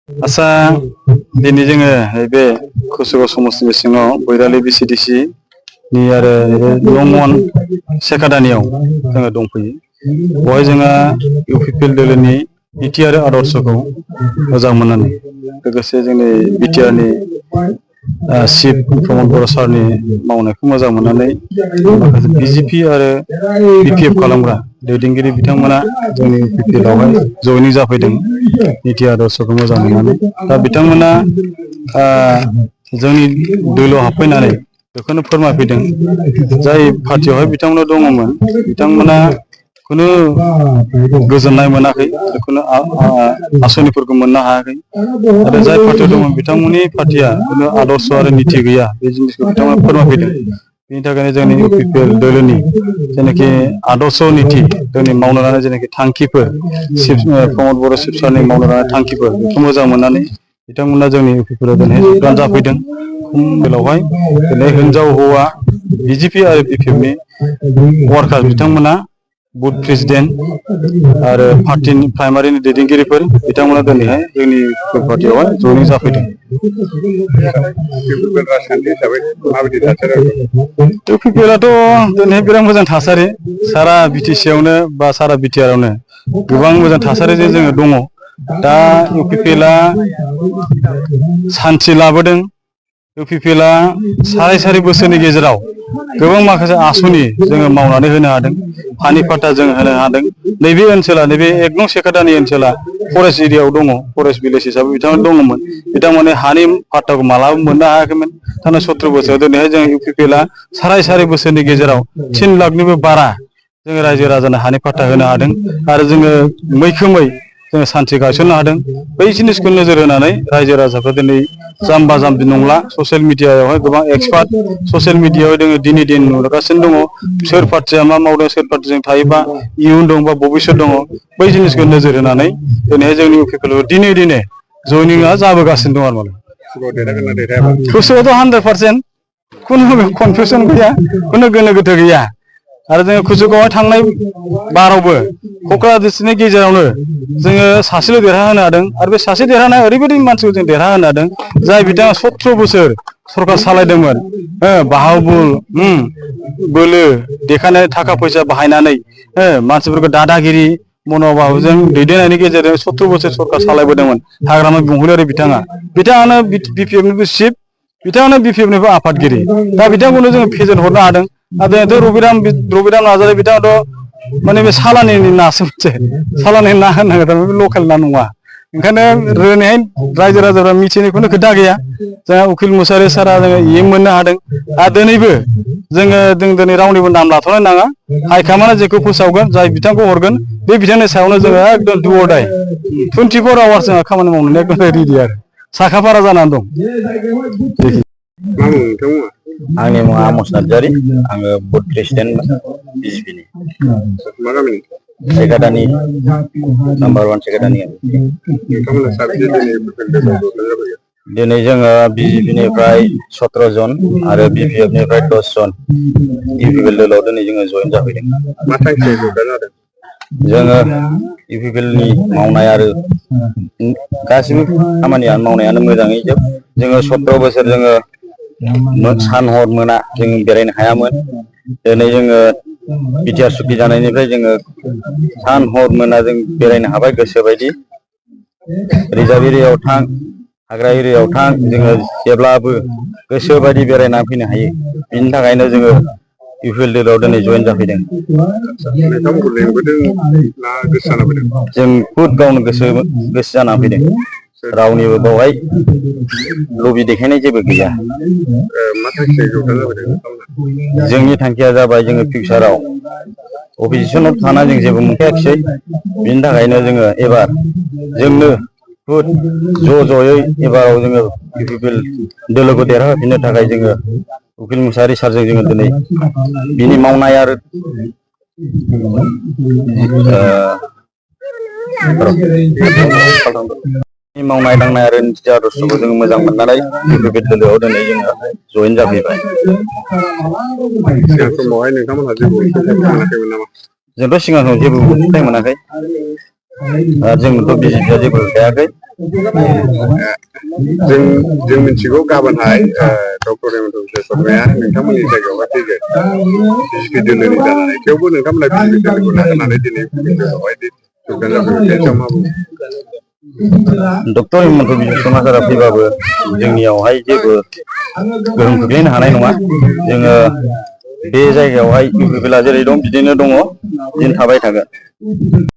आसा दिनै जोङो बे कुसुगाव समस्तिनि सिङाव बैरालि बिसिडिसि नि आरो नंमन सेकादानियाव जोङो दंफैयो। बेवहाय जोंहा इउपिपिएल दोलोनि नीति आरो आदर्शखौ मोजां मोननानै लोगोसे जोंनि बिटिआरनि चिफ प्रमद बर' सारनि मावनायखौ मोजां मोननानै माखासे बिजेपि आरो बिपिएफ खालामग्रा दैदेनगिरि बिथांमोना जोंनि इउपिपिएलआवहाय जयनिं जाफैदों नीति आदर्शखौ मोजां मोननानै। दा बिथांमोना जोंनि दोलोआव हाबफैनानै बेखौनो फोरमायफैदों जाय पार्टियावहाय बिथांमोना दङमोन बिथांमोना खुनु गोजोननाय मोनाखै, जिखुनु आसनिफोरखौ मोननो हायाखै आरो जाय पार्टियाव दङ बिथांमोननि पार्टिया खुनु आदर्श आरो नीति गैया, बे जिनिसखौ बिथांमोना फोरमायफैदों। बेनि थाखायनो जोंनि इउपिपिएल दोलोनि जेनाखि आदर्श नीति जोंनि मावनो लानाय जेनाखि थांखिफोर प्रमद बर' शिब सारनि मावनो लानाय थांखिफोर बेखौ मोजां मोननानै बिथांमोना जोंनि इउपिपिएलआव दिनै जगदान जाफैदों। बेवहाय दिनै हिनजाव हौवा बिजेपि आरो बिपिएफनि वार्कार बिथांमोना बुथ प्रेसिडेन्ट आरो पार्टिनि प्राइमारिनि दैदेनगिरिफोर बिथांमोना दिनैहाय जोंनि पार्टियावहाय जयनिं जाफैदों। इउपिपिएलआथ' दिनै बिराद मोजां थासारि, सारा बिटिसिआवनो बा सारा बिटिआरआवनो गोबां मोजां थासारिजों जोङो दङ। दा इउपिपिएलआ सान्थि लाबोदों। इउपिपिएलआ साराय बोसोरनि गेजेराव गोबां माखासे आसनि जोङो मावनानै होनो हादों। हानि पाट्टा जों होनो हादों। नैबे ओनसोला नैबे 1 नं सेकादानि ओनसोला फरेस्ट एरियायाव दङ, फरेस्ट भिलेज हिसाबै बिथांमोन दङमोन। बिथांमोननि हानि पाट्टाखौ मालाबा मोननो हायाखैमोन। थारमाने 17 बोसोर दिनैहाय जों इउपिपिएलआ साराय बोसोरनि गेजेराव 3 लाखनिबो बारा जोङो रायजो राजानो हानि पाट्टा होनो हादों आरो जोङो मैखोमै जोङो सान्थि गायसननो हादों। बै जिनिसखौ नोजोर होनानै रायजो राजाफ्रा दिनै जाम्बा जाम्बि नंला, ससियेल मिडियायावहाय गोबां एक्सपार्ट, ससियेल मिडियायाव जोङो दिनै दिन नुगासिनो दङ सोर पार्टिया मा मावदों, सोर पार्टिजों थायोबा इयुन दं बा भबिष्यत दङ। बै जिनिसखौ नोजोर होनानै दिनैहाय जोंनि इउपिपिएलआव दिनै जयनिंआ जाबोगासिनो दं आरो कुसुगावआवथ' 100%, खुनु कनफिउसन गैया, खुनु गोनो गोथो गैया। आरो जोङो कुसुगावआव थांनाय बारावबो क'क्राझार डिस्ट्रिक्टनि गेजेरावनो जोङो सासेल' देरहाहोनो हादों आरो बे सासे देरहानाया ओरैबायदि मानसिखौ जों देरहाहोनो हादों जाय बिथाङा 17 बोसोर सरकार सालायदोंमोन। बाहादुर बोलो देखायनाय थाखा फैसा बाहायनानै मानसिफोरखौ दादागिरि मन'भाबजों दैदेननायनि गेजेरजों 17 बोसोर सरकार सालायबोदोंमोन हाग्रामा बुंहुरियारि बिथाङानो बिपिएफनिबो चिफ, बिथाङानो बिपिएफनिबो आफादगिरि। दा बिथांखौनो जोङो फेजेन हरनो हादों। आरो दिनैथ' रबिराम नार्जारि बिथाङाथ' माने बे सालानिनि नासो मोनसे, सालानि ना होननांगोन, बे लकेल ना नङा। ओंखायनो दिनैहाय रायजो राजाफ्रा मिथिनायखौनो खोथा गैया। जोंहा उकिल मुसाहारि सारा जोङो EM मोननो हादों। आरो दिनैबो जोङो दिनै रावनिबो नाम लाथ'नो नाङा। हाइकामान्डआ जेखौ फोसावगोन, जाय बिथांखौ हरगोन, बे बिथांनि सायावनो जोङो एकदम डु अर डाइ 24 आवार्स जोंहा खामानि मावनो एकदम रेडि आरो साखा-फारा जानानै दं। आंनि मुङा आमस नार्जारि, आङो बुथ प्रेसिडेन्ट बिजेपिनि। मा गामिनि? सेकादानि, नाम्बार 1 सेकादानि। दिनै जोङो बिजेपिनिफ्राय 17 जन आरो बिपिएफनिफ्राय 10 जन इउपिपिएल दोलोआव दिनै जोङो जयेन जाफैदों। मा थांखिजों जयेन जादों? जोङो इउपिपिएलनि मावनाय आरो गासिबो खामानिया मावनायानो मोजाङै जोब। जोङो 17 बोसोर जोङो सान हर मोना जों बेरायनो हायामोन। दिनै जोङो बिटिआर सुक्ति जानायनिफ्राय जोङो सान हर मोना जों बेरायनो हाबाय गोसोबायदि। रिजार्भ एरियायाव थां, हाग्रा एरियायाव थां, जोङो जेब्लाबो गोसो बायदि बेरायनानै फैनो हायो। बिनि थाखायनो जोङो इउपिपिएल दोलोआव दिनै जयेन जाफैदों। नोंथांमोनखौ लेंबोदों ना गोसो जाना फैदों? जों खुद गावनो गोसो जाना फैदों। रावनिबो बावहाय लबि देखायनाय जेबो गैया। मा थांखिजों जयेन जाफैदों नोंथांमोना? जोंनि थांखिया जाबाय जोङो फिउचाराव अपोजिसनाव थाना जों जेबो मोनखायाखिसै। बिनि थाखायनो जोङो एबार जोंनो ज'यै एबाराव जोङो इउपिपिएल दोलोखौ देरहाहोफिननो थाखाय जोङो उकिल मुसाहारि सारजों जोङो दिनै बिनि मावनाय आरो मावनाय दांनाय आरो निति आदर्शखौ जोङो मोजां मोननानै इउपिपिएल दोलोआव दिनै जोङो जयेन जाफैबाय। सिगां समावहाय नोंथांमोनहा जेबो अनसुंथाइ मोनाखैमोन नामा? जोंथ' सिगां समाव जेबो अनसुंथाइ मोनाखै। जोंथ' बिजिया जेबो गायाखै। जों मिथिगौ गाबोनहाय डक्टर हेमन्त बिश्व शर्माया नोंथांमोननि जायगायावहाय फैगोन बिजेपि दोलोनि जानानै, थेवबो नोंथांमोना बिजेपि दोलोखौ नागारनानै दिनै दोलोआवहाय सौफैनाय बेनि सायाव मा बुङो? डक्टर हेमन्त बिश्व शर्मा फैबाबो जोंनियावहाय जेबो गोहोम खोख्लैनो हानाय नङा। जोङो बे जायगायावहाय इउपिपिएलआ जेरै दं बिदिनो दङ, बिदिनो थाबाय थागोन।